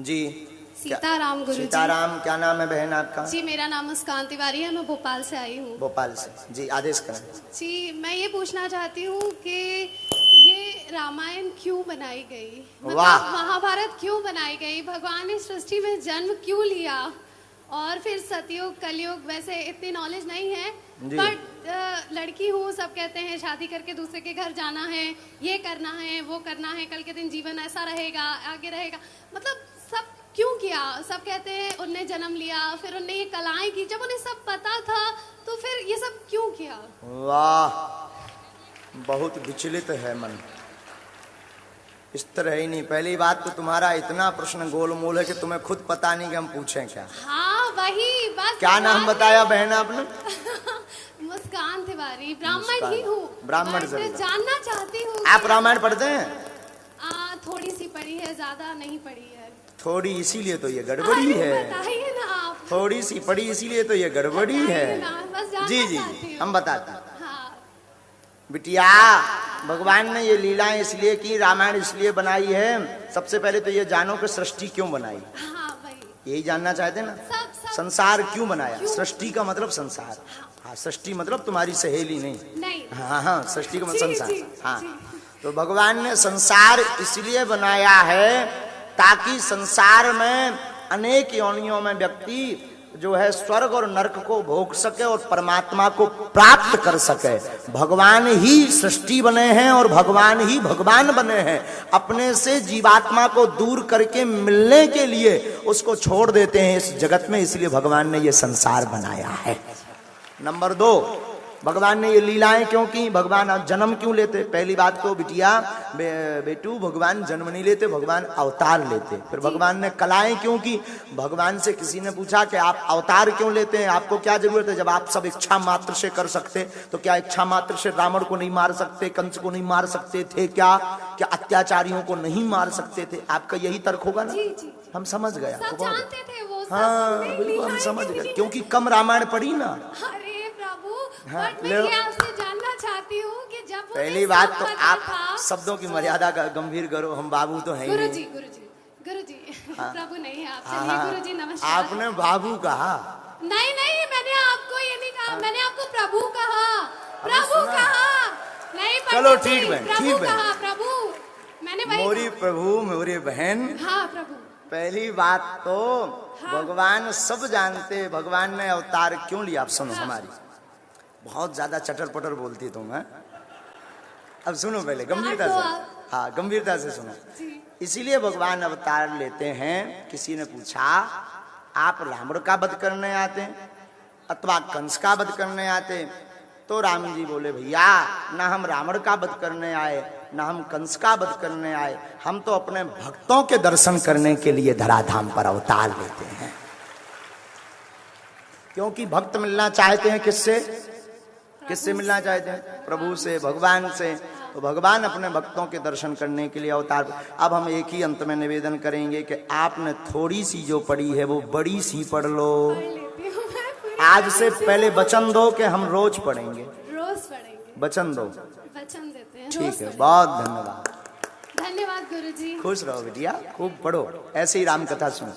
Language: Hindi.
जी। सीताराम गुरु जी। सीताराम। क्या नाम है बहन आपका? जी मेरा नाम मुस्कान तिवारी है, मैं भोपाल से आई हूँ। भोपाल से। जी आदेश करें। जी मैं ये पूछना चाहती हूँ कि ये रामायण क्यों बनाई गई, वाह। मतलब महाभारत क्यों बनाई गई, भगवान ने सृष्टि में जन्म क्यों लिया, और फिर सतयुग कलयुग, वैसे इतनी नॉलेज नहीं है बट लड़की हूँ, सब कहते हैं शादी करके दूसरे के घर जाना है, ये करना है वो करना है, कल के दिन जीवन ऐसा रहेगा आगे रहेगा, मतलब सब क्यों किया। सब कहते हैं उनने जन्म लिया, फिर उनने ये कलाएं की, जब उन्हें सब पता था तो फिर ये सब क्यों किया। वाह, बहुत विचलित है मन। इस तरह ही नहीं। पहली बात तो तुम्हारा इतना प्रश्न गोलमोल है कि तुम्हें खुद पता नहीं कि हम पूछें क्या। हाँ वही बस। क्या नाम बताया बहन आपने? मुस्कान तिवारी। ब्राह्मण ही हूँ। ब्राह्मण से जानना चाहती हूँ। आप रामायण पढ़ते हैं? थोड़ी सी पढ़ी है, ज्यादा नहीं पढ़ी है। थोड़ी, इसीलिए तो ये गड़बड़ी है। बताइए ना आप। थोड़ी सी पढ़ी इसीलिए तो ये गड़बड़ी है। जी जी जी हम बताते हैं। बिटिया, भगवान ने ये लीलाएं इसलिए की, रामायण इसलिए बनाई है। सबसे पहले तो ये जानो कि सृष्टि क्यों बनाई। यही जानना चाहते ना। संसार क्यों बनाया। सृष्टि का मतलब संसार। हाँ, सृष्टि मतलब तुम्हारी सहेली नहीं। हाँ हाँ, सृष्टि का मतलब संसार। हाँ, तो भगवान ने संसार इसलिए बनाया है ताकि संसार में अनेक योनियों में व्यक्ति जो है स्वर्ग और नरक को भोग सके और परमात्मा को प्राप्त कर सके। भगवान ही सृष्टि बने हैं और भगवान ही भगवान बने हैं। अपने से जीवात्मा को दूर करके मिलने के लिए उसको छोड़ देते हैं इस जगत में, इसलिए भगवान ने ये संसार बनाया है। नंबर 2, भगवान ने ये लीलाएं क्यों की। भगवान जन्म क्यों लेते। पहली बात तो बिटिया बेटू, भगवान जन्म नहीं लेते, भगवान अवतार लेते। फिर भगवान ने कलाएं क्यों की। भगवान से किसी ने पूछा कि आप अवतार क्यों लेते हैं, आपको क्या जरूरत है, जब आप सब इच्छा मात्र से कर सकते तो क्या इच्छा मात्र से रावण को नहीं मार सकते, कंस को नहीं मार सकते थे क्या अत्याचारियों को नहीं मार सकते थे। आपका यही तर्क होगा ना। हम समझ गए आपको। हाँ बिल्कुल हम समझ गए, क्योंकि कम रामायण पढ़ी ना। हाँ, मैं ये आपसे जानना चाहती हूँ कि जब पहली बात तो आप शब्दों की मर्यादा का गंभीर करो। हम बाबू तो हैं ही नहीं। गुरुजी हाँ, प्रभु नहीं आप। हाँ, गुरुजी नमस्कार। आपने बाबू कहा। नहीं मैंने आपको ये नहीं कहा। हाँ, मैंने आपको प्रभु कहा। प्रभु कहा नहीं। चलो ठीक है, ठीक है। प्रभु मैंने वही मोरी प्रभु मोरी बहन। हाँ प्रभु। पहली बात तो भगवान सब जानते। भगवान ने अवतार क्यों लिया। आप सुनो हमारी, बहुत ज्यादा चटर पटर बोलती तुम है। अब सुनो पहले गंभीरता से। हाँ गंभीरता से सुनो। इसीलिए भगवान अवतार लेते हैं। किसी ने पूछा आप रावण का वध करने आते अथवा कंस का वध करने आते, तो राम जी बोले भैया ना हम रावण का वध करने आए ना हम कंस का वध करने आए, हम तो अपने भक्तों के दर्शन करने के लिए धराधाम पर अवतार लेते हैं। क्योंकि भक्त मिलना चाहते हैं किससे मिलना चाहते हैं। प्रभु से, भगवान से। तो भगवान अपने भक्तों के दर्शन करने के लिए अवतार। अब हम एक ही अंत में निवेदन करेंगे कि आपने थोड़ी सी जो पढ़ी है वो बड़ी सी पढ़ लो। आज से पहले वचन दो कि हम रोज पढ़ेंगे। वचन दो। वचन देते हैं। ठीक है, बहुत धन्यवाद। धन्यवाद गुरुजी। खुश रहो बिटिया, खूब पढ़ो, ऐसे ही राम कथा सुनो।